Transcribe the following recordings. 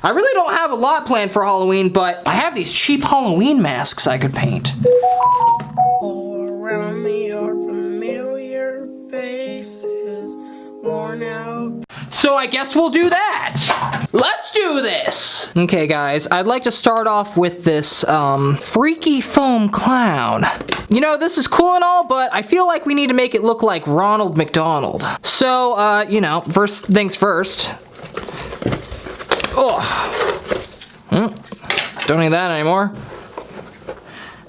I really don't have a lot planned for Halloween, but I have these cheap Halloween masks I could paint. All around me are familiar faces, worn out. So I guess we'll do that. Let's do this. Okay, guys, I'd like to start off with this freaky foam clown. You know, this is cool and all, but I feel like we need to make it look like Ronald McDonald. So, you know, first things first. Oh, don't need that anymore.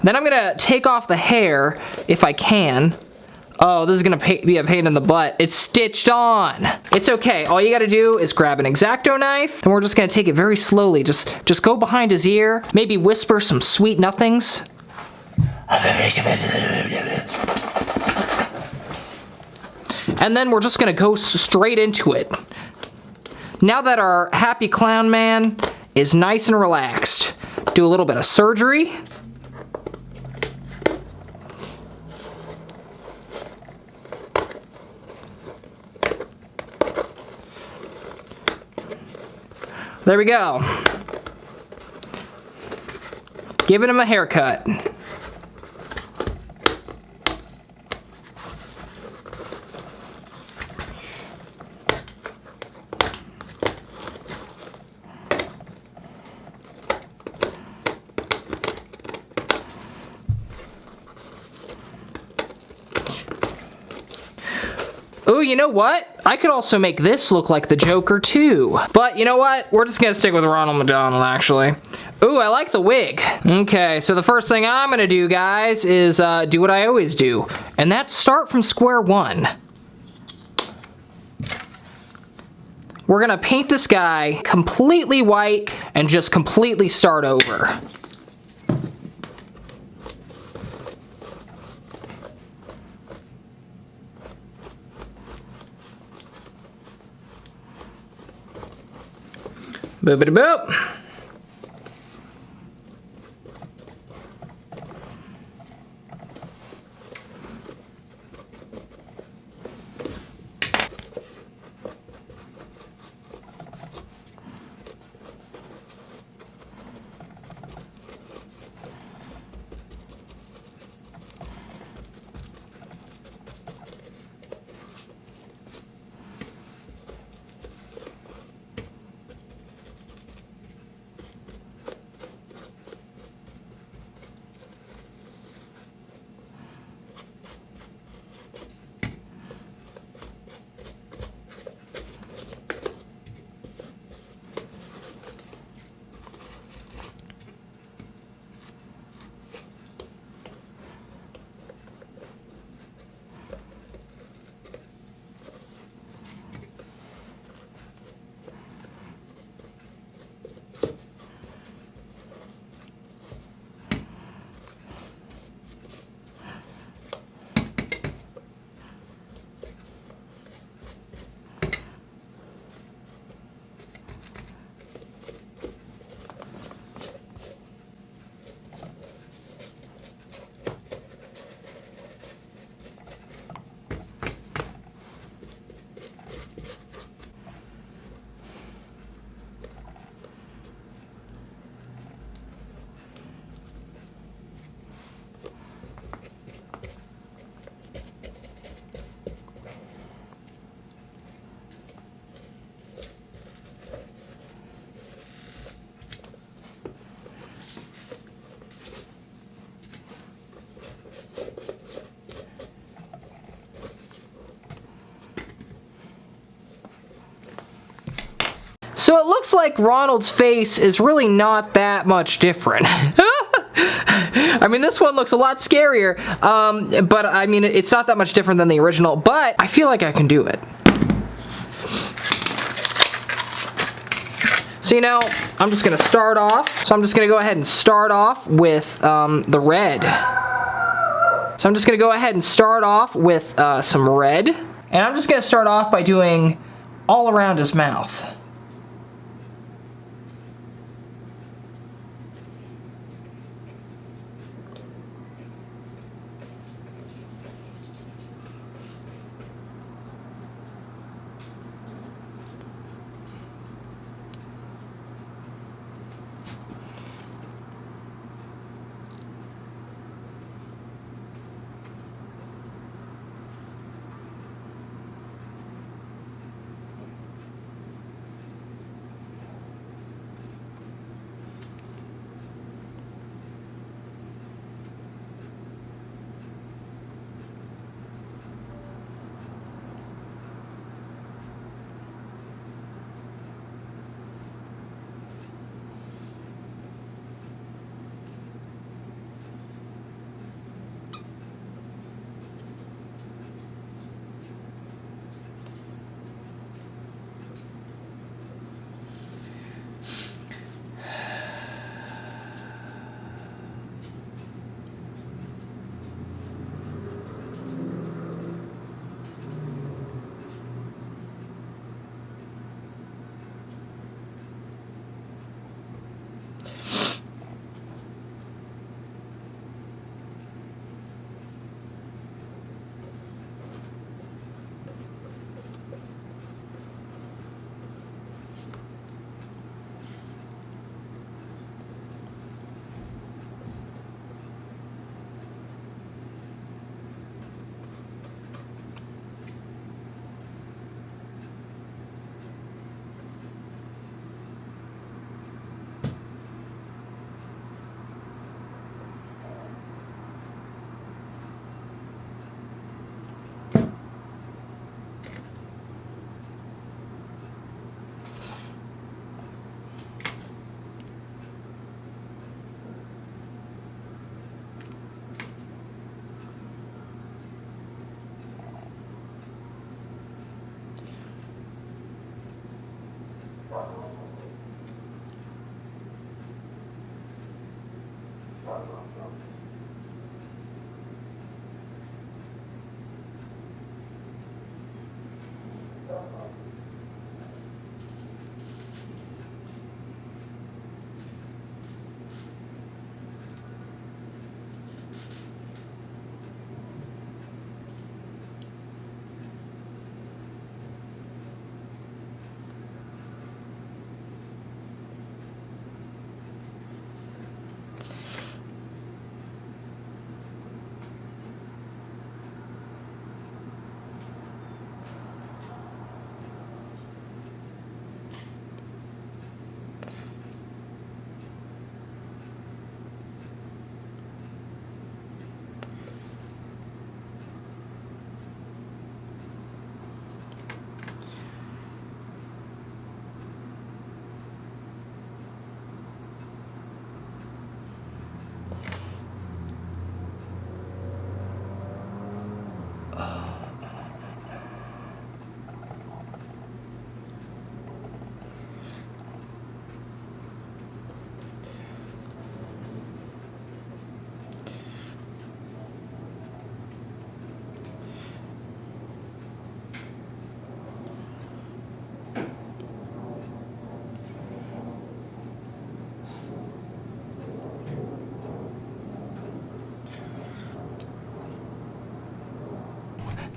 Then I'm gonna take off the hair if I can. Oh, this is gonna be a pain in the butt. It's stitched on. It's okay. All you gotta do is grab an X-Acto knife, and we're just gonna take it very slowly. Just go behind his ear, maybe whisper some sweet nothings. And then we're just gonna go straight into it. Now that our happy clown man is nice and relaxed, do a little bit of surgery. There we go. Giving him a haircut. Ooh, you know what? I could also make this look like the Joker too. But you know what? We're just gonna stick with Ronald McDonald, actually. Ooh, I like the wig. Okay, so the first thing I'm gonna do, guys, is do what I always do. And that's start from square one. We're gonna paint this guy completely white and just completely start over. Boopity boop. So it looks like Ronald's face is really not that much different. I mean, this one looks a lot scarier, but I mean, it's not that much different than the original, but I feel like I can do it. So, you know, I'm just gonna start off. So I'm just gonna go ahead and start off with the red. So I'm just gonna go ahead and start off with some red. And I'm just gonna start off by doing all around his mouth.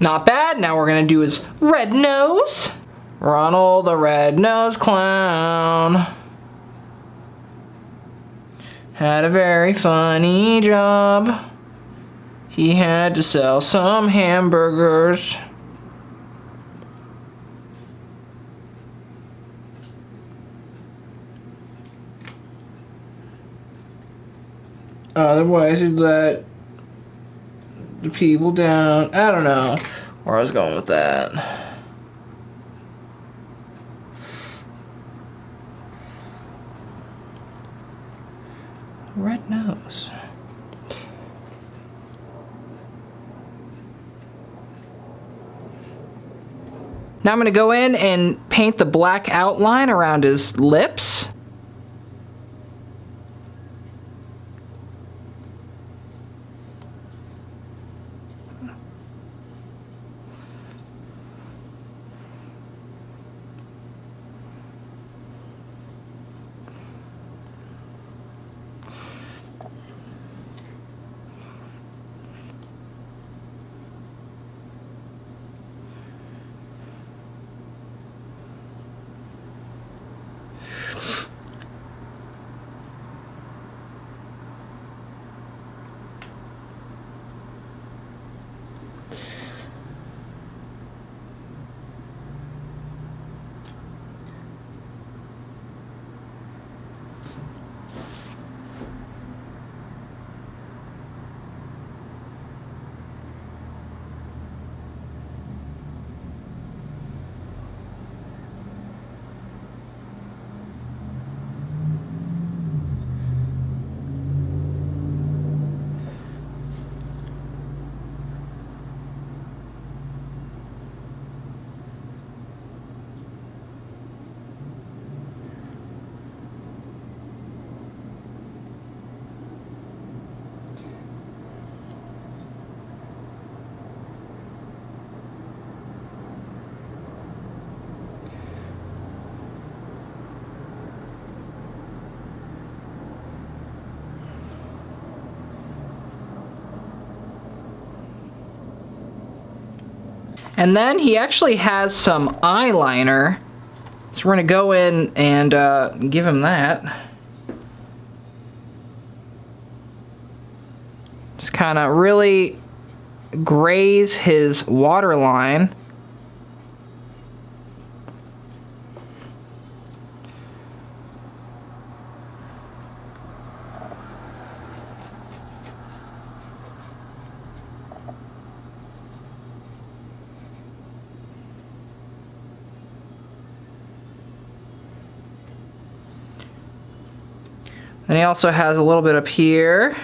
Not bad. Now we're gonna do his red nose. Ronald the Red-Nosed Clown had a very funny job. He had to sell some hamburgers. Otherwise, he'd let the people down. I don't know where I was going with that. Red nose. Now I'm going to go in and paint the black outline around his lips. And then he actually has some eyeliner. So we're gonna go in and give him that. Just kind of really graze his waterline. And he also has a little bit up here.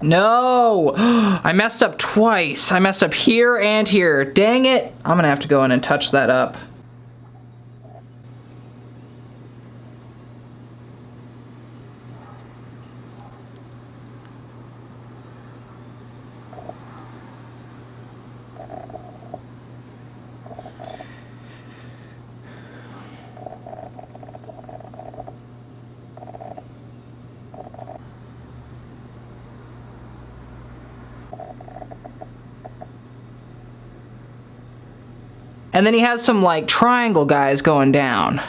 No! I messed up twice. I messed up here and here. Dang it. I'm gonna have to go in and touch that up. And then he has some like triangle guys going down.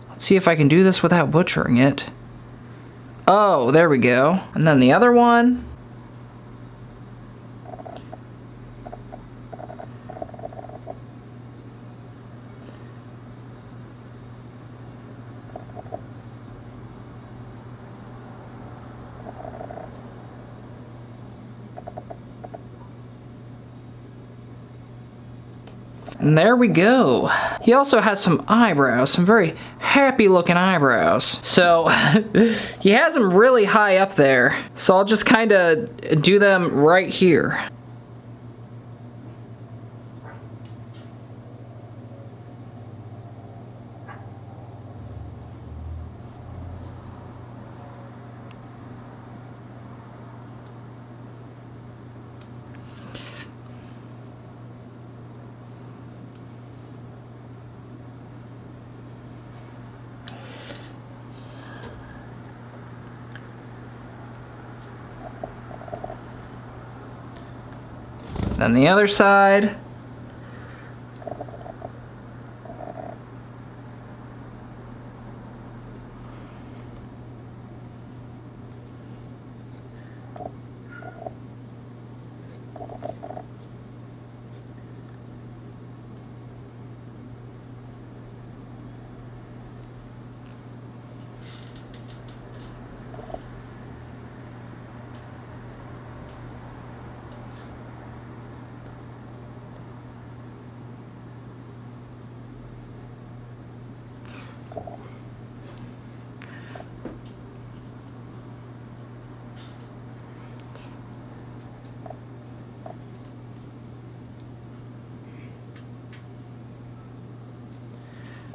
Let's see if I can do this without butchering it. Oh, there we go. And then the other one. And there we go. He also has some eyebrows, some very happy looking eyebrows. So he has them really high up there. So I'll just kind of do them right here. Then the other side.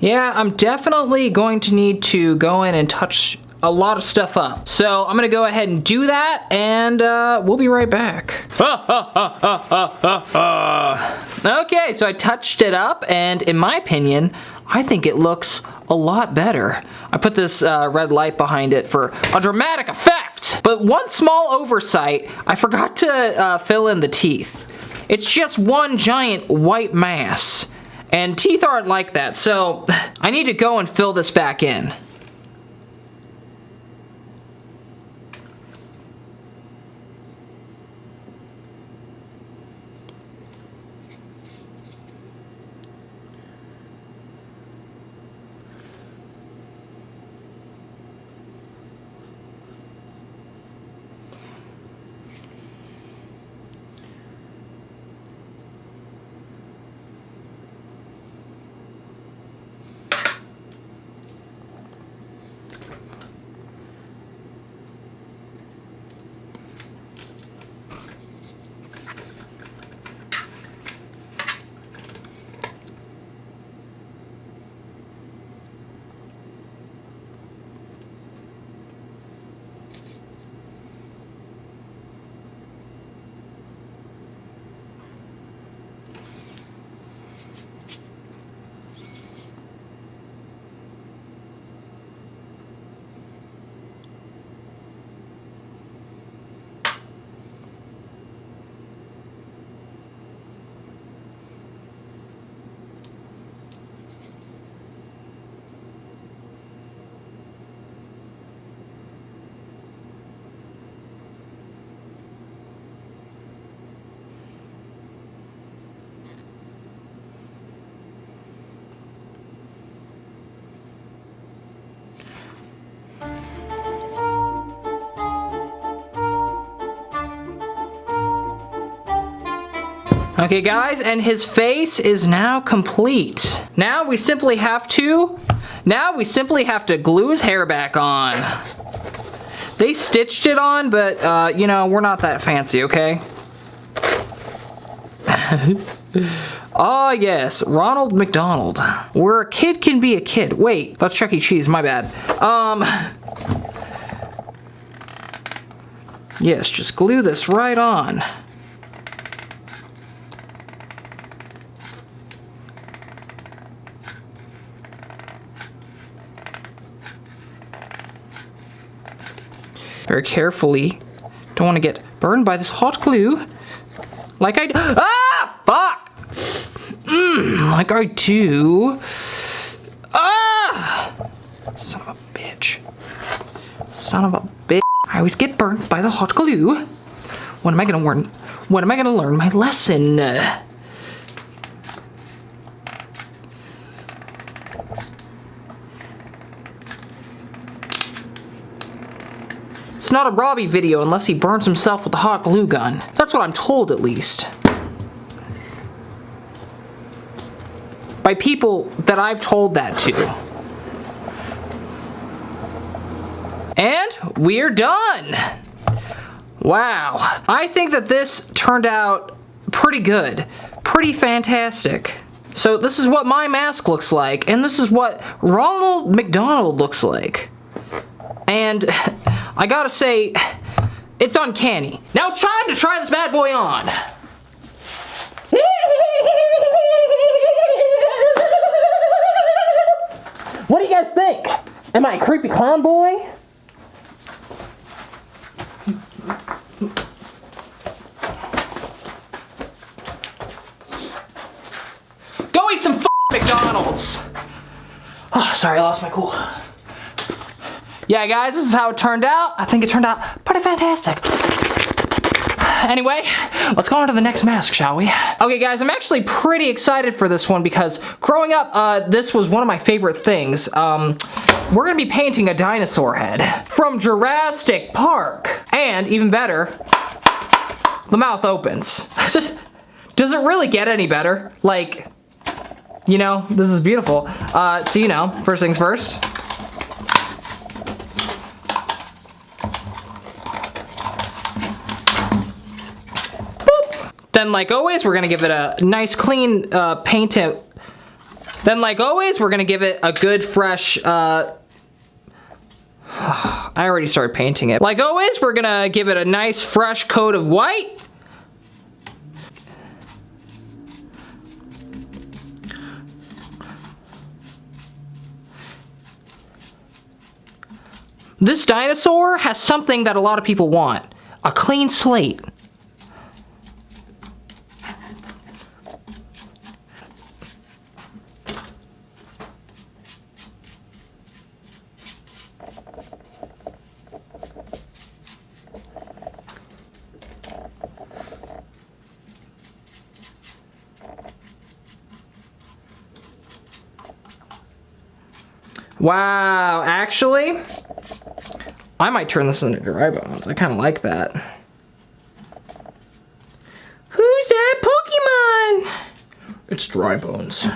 Yeah, I'm definitely going to need to go in and touch a lot of stuff up. So I'm gonna go ahead and do that, and we'll be right back. Okay, so I touched it up, and in my opinion, I think it looks a lot better. I put this red light behind it for a dramatic effect. But one small oversight, I forgot to fill in the teeth. It's just one giant white mass. And teeth aren't like that, so I need to go and fill this back in. Okay guys, and his face is now complete. Now we simply have to glue his hair back on. They stitched it on, but, you know, we're not that fancy, okay? Ah, yes, Ronald McDonald. Where a kid can be a kid. Wait, that's Chuck E. Cheese, my bad. Yes, just glue this right on. Very carefully. Don't want to get burned by this hot glue. Like I do. Ah! Fuck! Like I do. Ah! Son of a bitch. Son of a bitch. I always get burnt by the hot glue. When am I gonna learn? When am I gonna learn my lesson? It's not a Robby video unless he burns himself with the hot glue gun. That's what I'm told, at least. By people that I've told that to. And we're done! Wow. I think that this turned out pretty good. Pretty fantastic. So this is what my mask looks like, and this is what Ronald McDonald looks like. And I gotta say, it's uncanny. Now it's time to try this bad boy on. What do you guys think? Am I a creepy clown boy? Go eat some McDonald's. Oh, sorry, I lost my cool. Yeah, guys, this is how it turned out. I think it turned out pretty fantastic. Anyway, let's go on to the next mask, shall we? Okay, guys, I'm actually pretty excited for this one because growing up, this was one of my favorite things. We're gonna be painting a dinosaur head from Jurassic Park. And, even better, the mouth opens. Does it really get any better? Like, you know, this is beautiful. So, you know, first things first. Then, like always, we're gonna give it a nice clean paint it. Then, like always, we're gonna give it a good fresh, I already started painting it. Like always, we're gonna give it a nice fresh coat of white. This dinosaur has something that a lot of people want. A clean slate. Wow, actually, I might turn this into dry bones. I kind of like that. Who's that Pokemon? It's dry bones.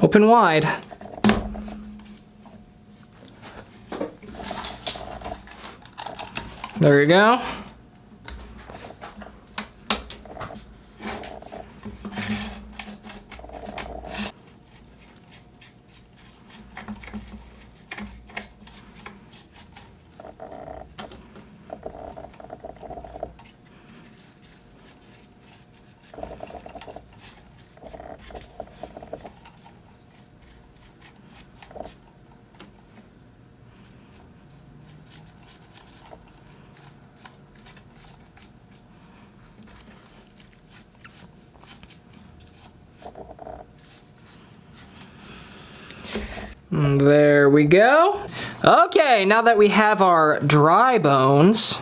Open wide. There you go. There we go. Okay, now that we have our dry bones.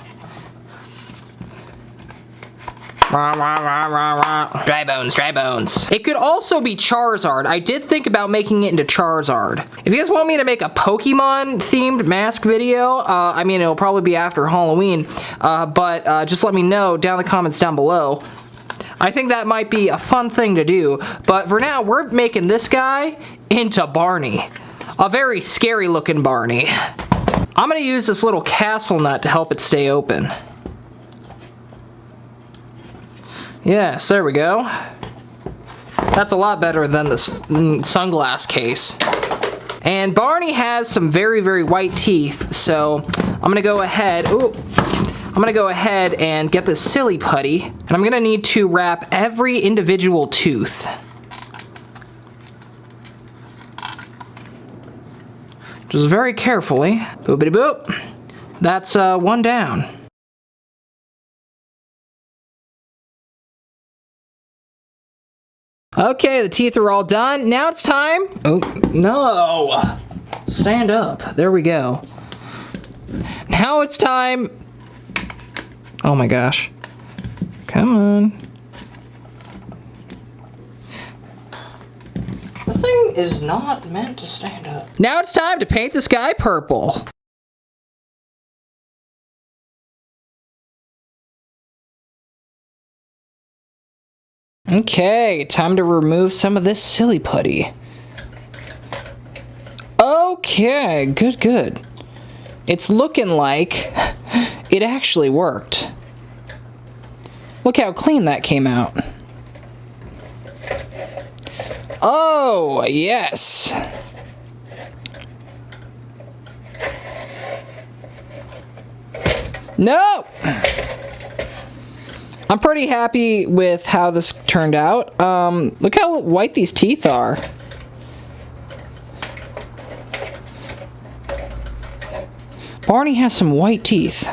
Dry bones, dry bones. It could also be Charizard. I did think about making it into Charizard. If you guys want me to make a Pokemon themed mask video, I mean, it'll probably be after Halloween, but just let me know down in the comments down below. I think that might be a fun thing to do, but for now, we're making this guy into Barney. A very scary looking Barney. I'm gonna use this little castle nut to help it stay open. Yes, there we go. That's a lot better than this sunglass case. And Barney has some very, very white teeth, so I'm gonna go ahead, and get this silly putty, and I'm gonna need to wrap every individual tooth. Just very carefully. Boopity boop. That's one down. Okay, the teeth are all done. Now it's time. Oh, no. Stand up. There we go. Now it's time. Oh my gosh. Come on. This thing is not meant to stand up. Now it's time to paint this guy purple. Okay, time to remove some of this silly putty. Okay, good. It's looking like it actually worked. Look how clean that came out. Oh, yes. No! I'm pretty happy with how this turned out. Look how white these teeth are. Barney has some white teeth.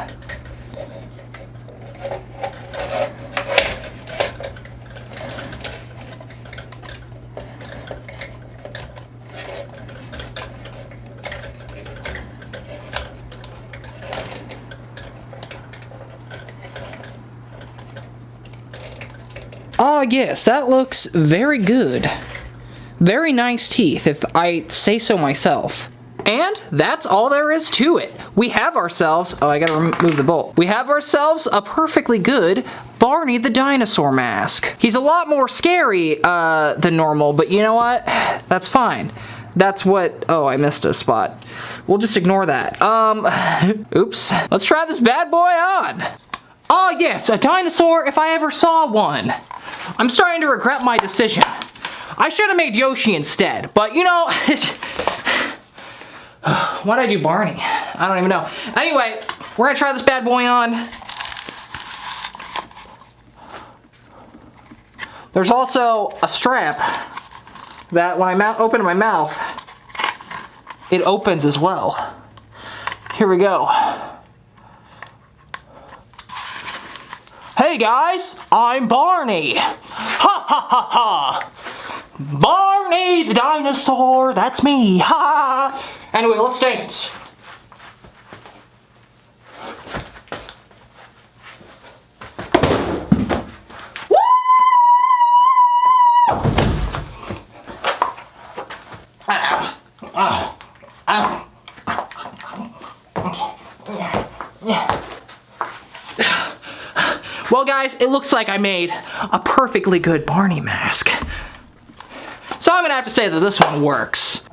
Oh yes, that looks very good. Very nice teeth, if I say so myself. And that's all there is to it. We have ourselves, oh, I gotta remove the bolt. We have ourselves a perfectly good Barney the dinosaur mask. He's a lot more scary than normal, but you know what? That's fine. That's what, oh, I missed a spot. We'll just ignore that. Oops. Let's try this bad boy on. Oh yes, a dinosaur if I ever saw one. I'm starting to regret my decision. I should have made Yoshi instead, but you know, why'd I do Barney? I don't even know. Anyway, we're gonna try this bad boy on. There's also a strap that when I open my mouth, it opens as well. Here we go. Hey guys, I'm Barney. Ha ha ha ha. Barney the dinosaur, that's me. Ha ha. Anyway, let's dance. Woo! Ow. Ow. Ow. Well guys, it looks like I made a perfectly good Barney mask. So I'm gonna have to say that this one works.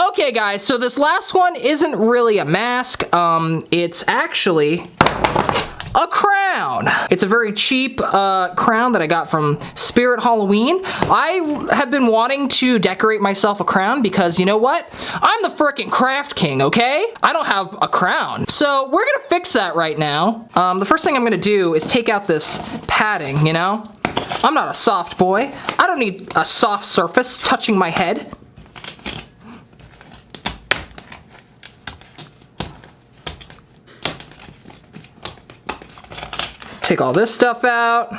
Okay guys, so this last one isn't really a mask, it's actually a crown. It's a very cheap crown that I got from Spirit Halloween. I have been wanting to decorate myself a crown because you know what? I'm the frickin' craft king, okay? I don't have a crown. So we're gonna fix that right now. The first thing I'm gonna do is take out this padding, you know? I'm not a soft boy. I don't need a soft surface touching my head. Take all this stuff out.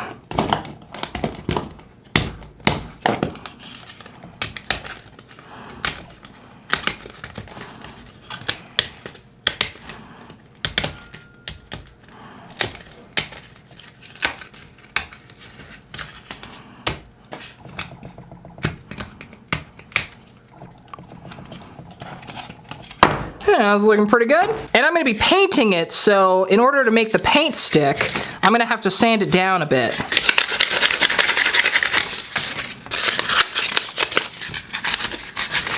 Yeah, that's looking pretty good. And I'm gonna be painting it, so in order to make the paint stick, I'm gonna have to sand it down a bit.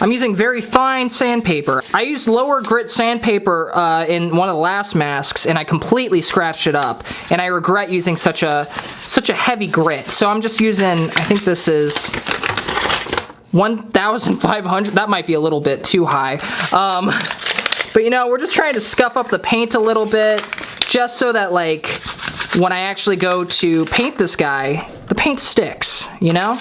I'm using very fine sandpaper. I used lower grit sandpaper in one of the last masks, and I completely scratched it up. And I regret using such a heavy grit. So I'm just using, I think this is 1,500. That might be a little bit too high. But you know, we're just trying to scuff up the paint a little bit, just so that like, when I actually go to paint this guy, the paint sticks, you know?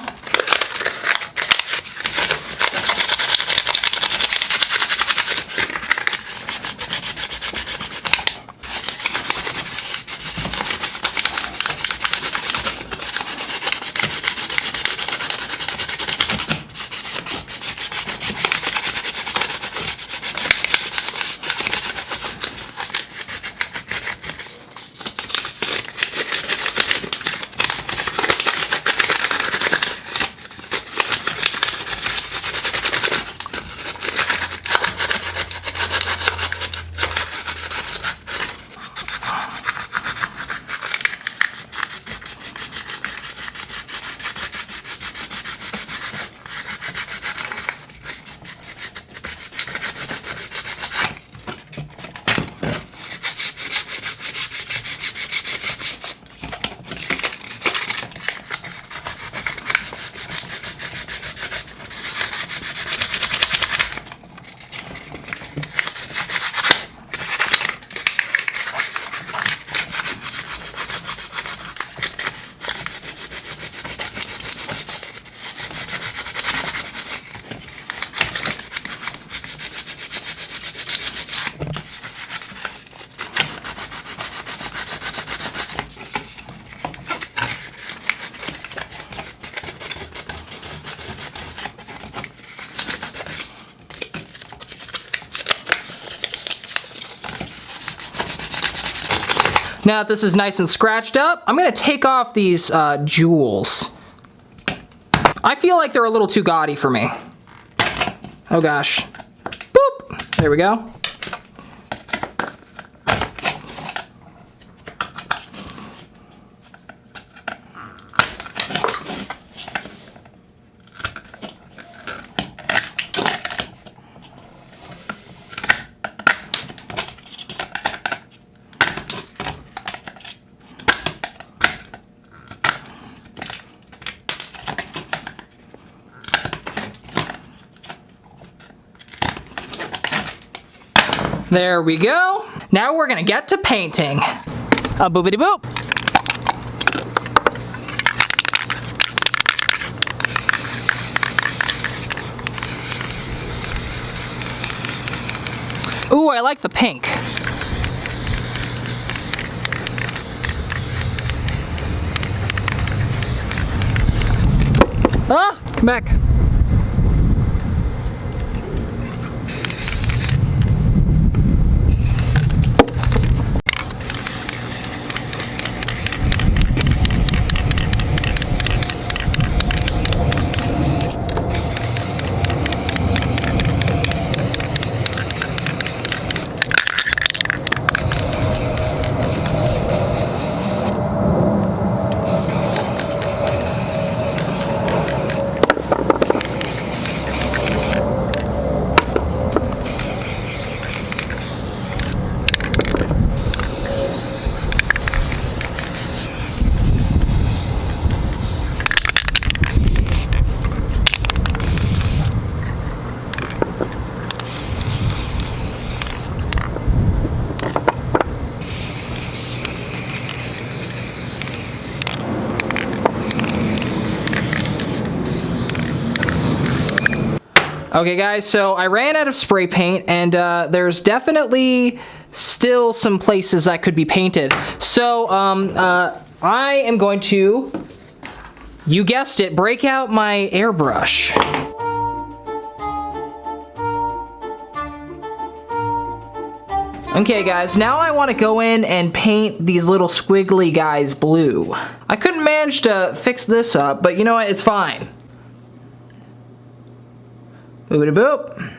Now that this is nice and scratched up, I'm gonna take off these jewels. I feel like they're a little too gaudy for me. Oh gosh. Boop! There we go. There we go. Now we're gonna get to painting. A boopity boop. Ooh, I like the pink. Ah, come back. Okay guys, so I ran out of spray paint, and there's definitely still some places that could be painted. So I am going to, you guessed it, break out my airbrush. Okay guys, now I want to go in and paint these little squiggly guys blue. I couldn't manage to fix this up, but you know what, it's fine. Boopity boop.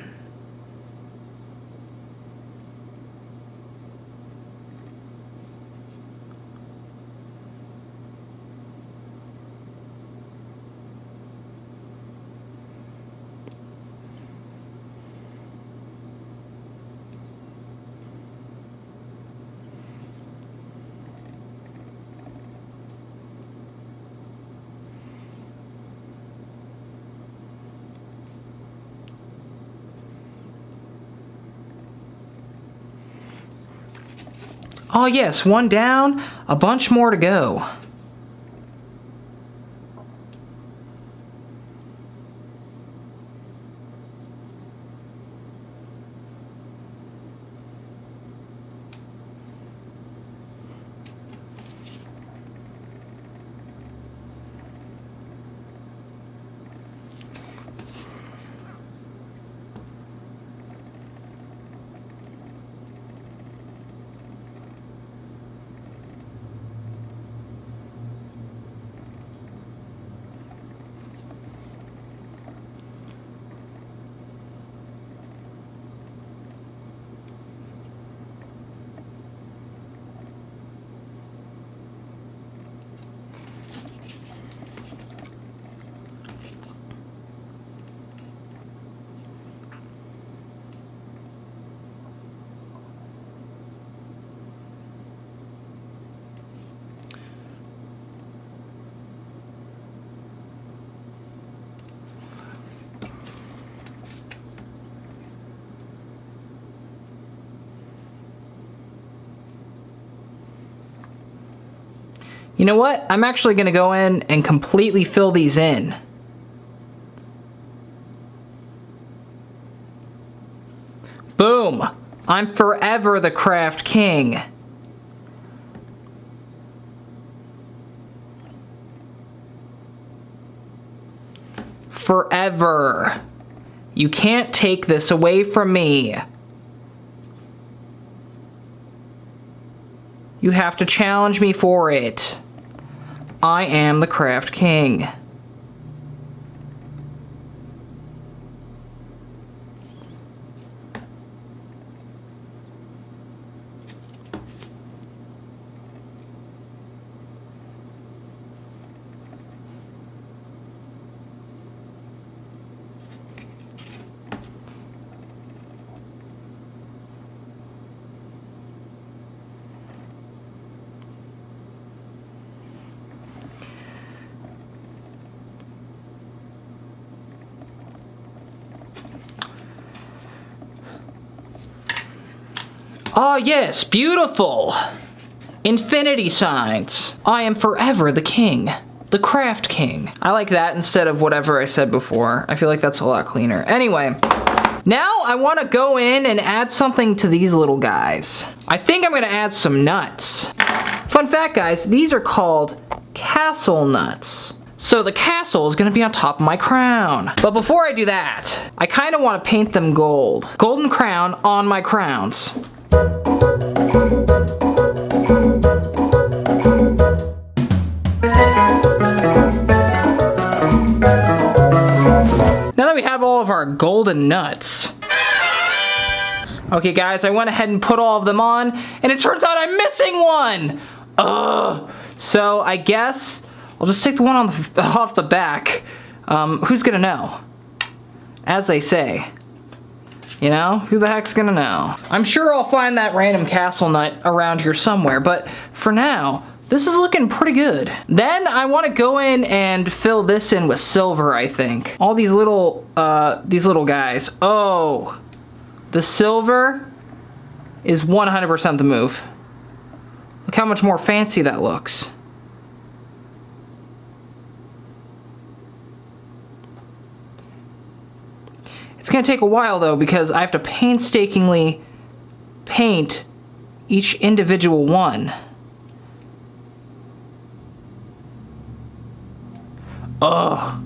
Oh yes, one down, a bunch more to go. You know what? I'm actually going to go in and completely fill these in. Boom! I'm forever the craft king. Forever. You can't take this away from me. You have to challenge me for it. I am the craft king. Ah, yes, beautiful. Infinity signs. I am forever the king. The craft king. I like that instead of whatever I said before. I feel like that's a lot cleaner. Anyway, now I want to go in and add something to these little guys. I think I'm going to add some nuts. Fun fact, guys, these are called castle nuts. So the castle is going to be on top of my crown. But before I do that, I kind of want to paint them gold. Golden crown on my crowns. Now that we have all of our golden nuts. Okay guys, I went ahead and put all of them on, and it turns out I'm missing one! Ugh. So I guess I'll just take the one on off the back. Who's gonna know? As they say. You know, who the heck's gonna know? I'm sure I'll find that random castle nut around here somewhere, but for now, this is looking pretty good. Then I want to go in and fill this in with silver, I think. All these little guys. Oh, the silver is 100% the move. Look how much more fancy that looks. It's gonna take a while though, because I have to painstakingly paint each individual one. Ugh.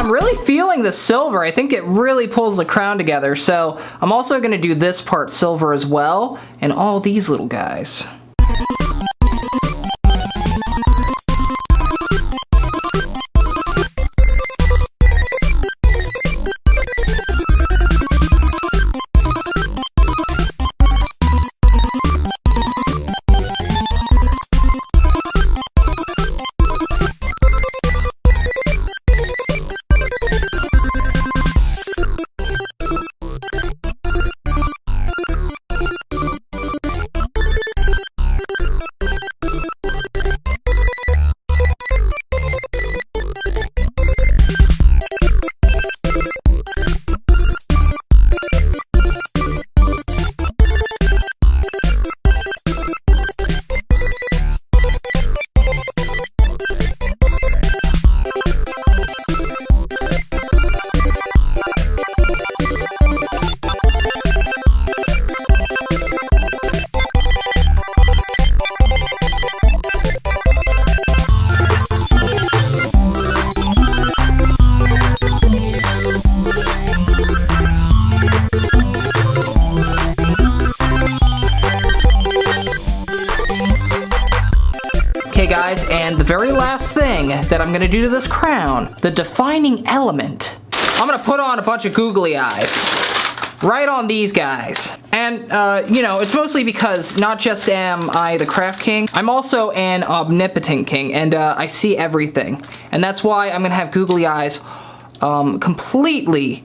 I'm really feeling the silver. I think it really pulls the crown together. So I'm also gonna do this part silver as well, and all these little guys. Okay guys, and the very last thing that I'm gonna do to this crown, the defining element, I'm gonna put on a bunch of googly eyes. Right on these guys. And, you know, it's mostly because not just am I the craft king, I'm also an omnipotent king, and I see everything. And that's why I'm gonna have googly eyes completely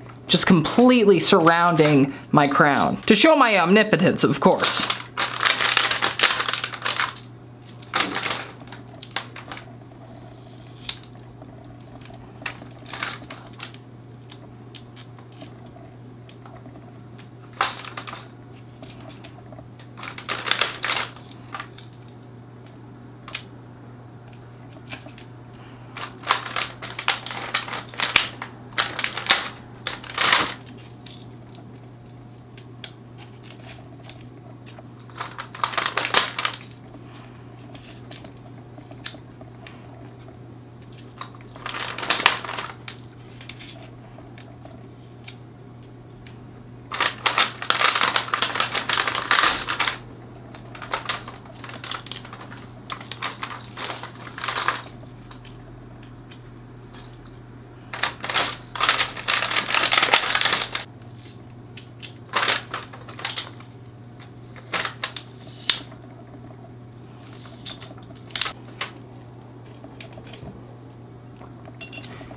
surrounding my crown. To show my omnipotence, of course.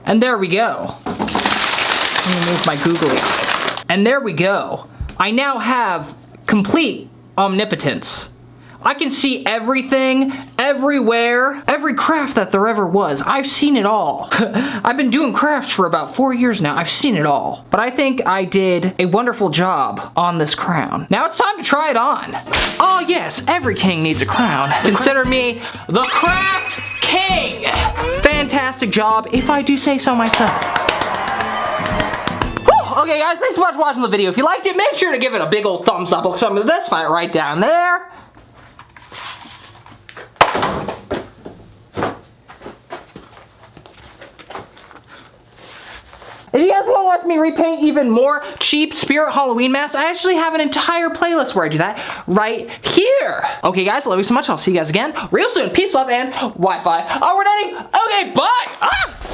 And there we go. Let me move my googly eyes. And there we go. I now have complete omnipotence. I can see everything, everywhere, every craft that there ever was. I've seen it all. I've been doing crafts for about 4 years now. I've seen it all. But I think I did a wonderful job on this crown. Now it's time to try it on. Oh yes, every king needs a crown. Consider me the craft king. Fantastic job, if I do say so myself. Whew, okay guys, thanks so much for watching the video. If you liked it, make sure to give it a big old thumbs up. Like some of this fight right down there. If you guys want to watch me repaint even more cheap Spirit Halloween masks, I actually have an entire playlist where I do that right here. Okay guys, love you so much. I'll see you guys again real soon. Peace, love, and Wi-Fi. Oh, we're done. Okay, bye. Ah!